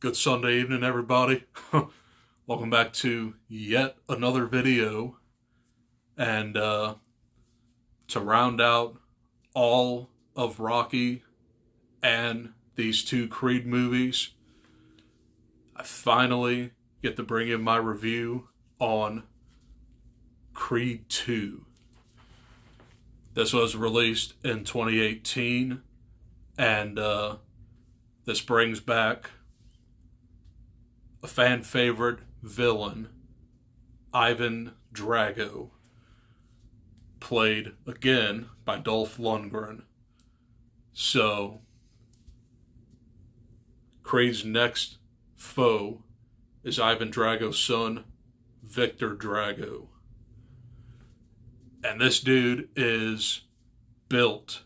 Good Sunday evening, everybody. Welcome back to yet another video. And to round out all of Rocky and these two Creed movies, I finally get to bring in my review on Creed 2. This was released in 2018, and this brings back a fan favorite villain, Ivan Drago, played again by Dolph Lundgren. So, Creed's next foe is Ivan Drago's son, Victor Drago. And this dude is built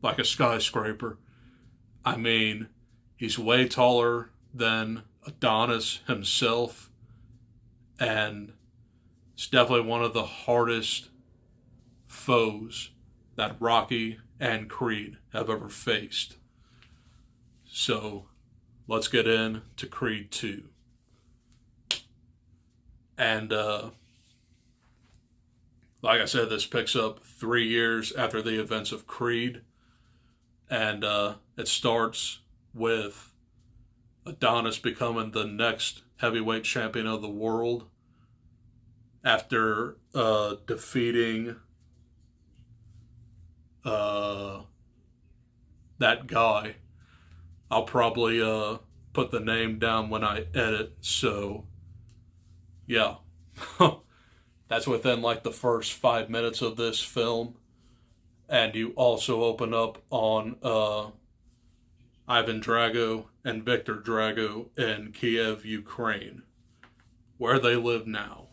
like a skyscraper. I mean, he's way taller than Adonis himself, and it's definitely one of the hardest foes that Rocky and Creed have ever faced. So let's get into Creed 2. And like I said, this picks up 3 years after the events of Creed, and it starts with Adonis becoming the next heavyweight champion of the world after defeating that guy. I'll probably put the name down when I edit, so yeah. That's within like the first 5 minutes of this film. And you also open up on Ivan Drago and Victor Drago in Kiev, Ukraine, where they live now.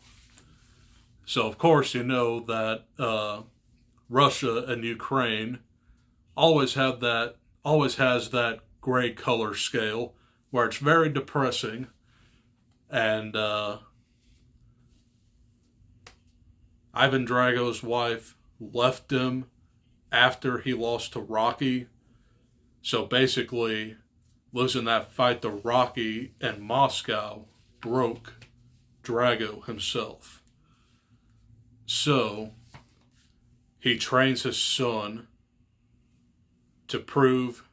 So of course you know that Russia and Ukraine always has that gray color scale where it's very depressing, and Ivan Drago's wife left him after he lost to Rocky. So basically, losing that fight to Rocky in Moscow broke Drago himself. So he trains his son to prove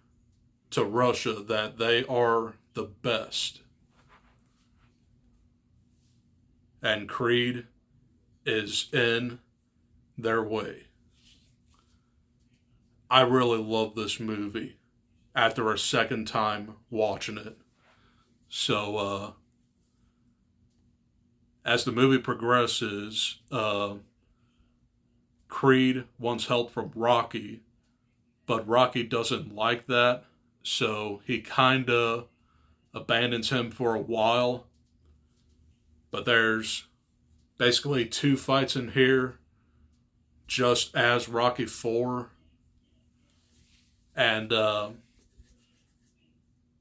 to Russia that they are the best. And Creed is in their way. I really love this movie after a second time watching it. So, as the movie progresses, Creed wants help from Rocky, but Rocky doesn't like that, so he kinda abandons him for a while. But there's basically 2 fights in here, just as Rocky 4. And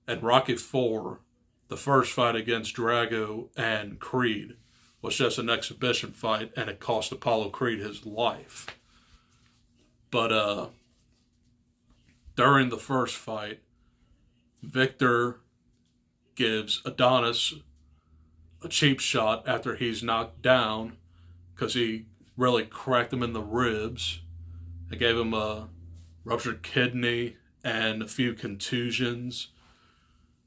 at Rocky 4, the first fight against Drago and Creed was just an exhibition fight, and it cost Apollo Creed his life. But during the first fight, Victor gives Adonis a cheap shot after he's knocked down because he really cracked him in the ribs. It gave him a ruptured kidney and a few contusions.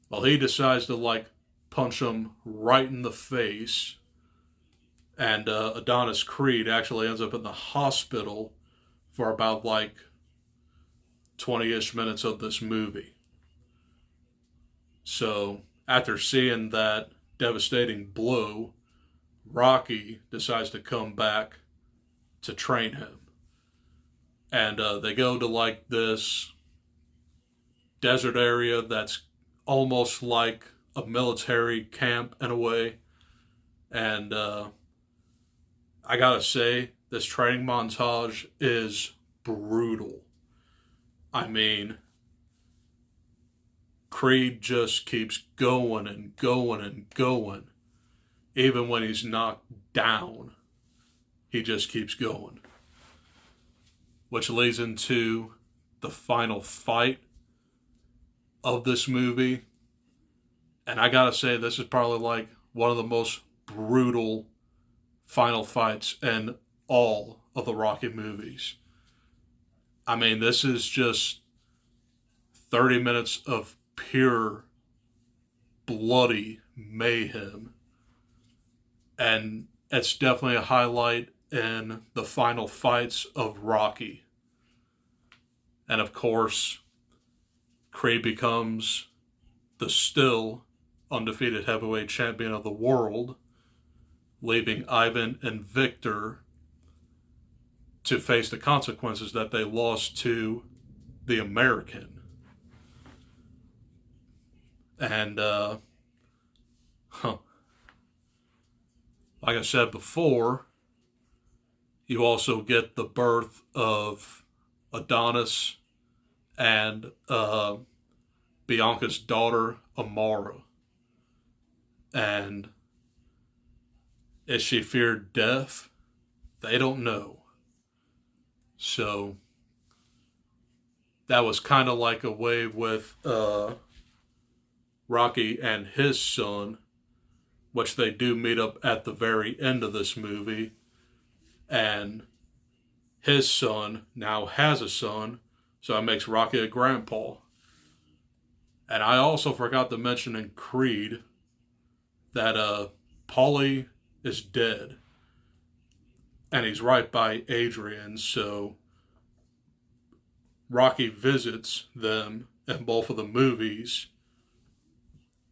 Well, he decides to punch him right in the face, and Adonis Creed actually ends up in the hospital for about 20-ish minutes of this movie. So after seeing that devastating blow, Rocky decides to come back to train him. And they go to this desert area that's almost like a military camp in a way. And I gotta say, this training montage is brutal. I mean, Creed just keeps going and going and going. Even when he's knocked down, he just keeps going. Which leads into the final fight of this movie. And I gotta say, this is probably like one of the most brutal final fights in all of the Rocky movies. I mean, this is just 30 minutes of pure bloody mayhem. And it's definitely a highlight in the final fights of Rocky. And of course, Creed becomes the still undefeated heavyweight champion of the world, leaving Ivan and Victor to face the consequences that they lost to the American. And, like I said before, you also get the birth of Adonis and Bianca's daughter, Amara. And is she feared death? They don't know. So that was kind of like a way with Rocky and his son, which they do meet up at the very end of this movie. And his son now has a son, so it makes Rocky a grandpa. And I also forgot to mention in Creed that Paulie is dead. And he's right by Adrian, so Rocky visits them in both of the movies.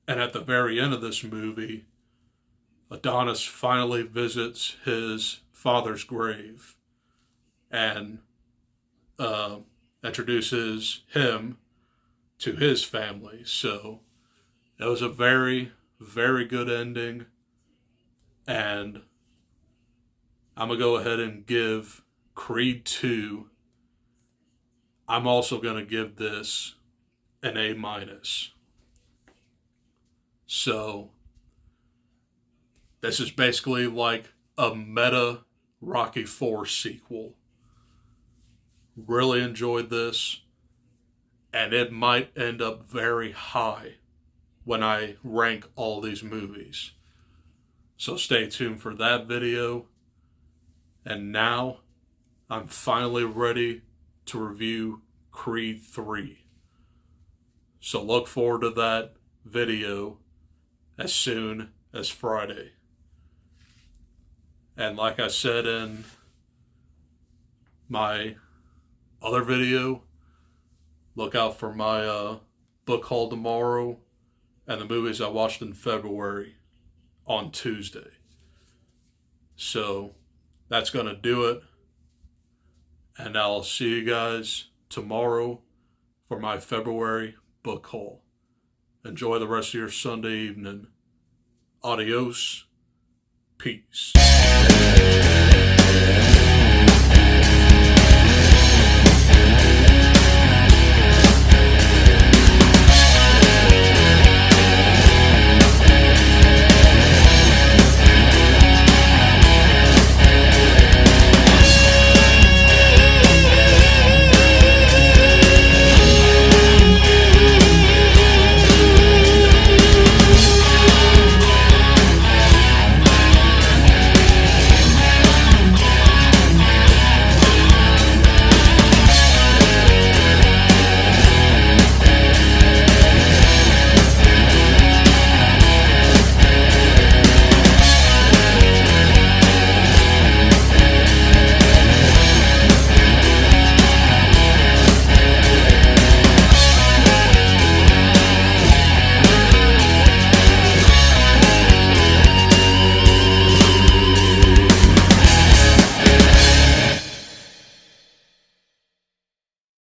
And at the very end of this movie, Adonis finally visits his father's grave and introduces him to his family. So it was a very, very good ending. And I'm going to go ahead and give Creed 2. I'm also going to give this an A-. So this is basically like a meta Rocky 4 sequel. Really enjoyed this. And it might end up very high when I rank all these movies. So stay tuned for that video. And now I'm finally ready to review Creed 3. So look forward to that video as soon as Friday. And like I said in my other video, look out for my book haul tomorrow and the movies I watched in February on Tuesday. So that's going to do it. And I'll see you guys tomorrow for my February book haul. Enjoy the rest of your Sunday evening. Adios. Peace.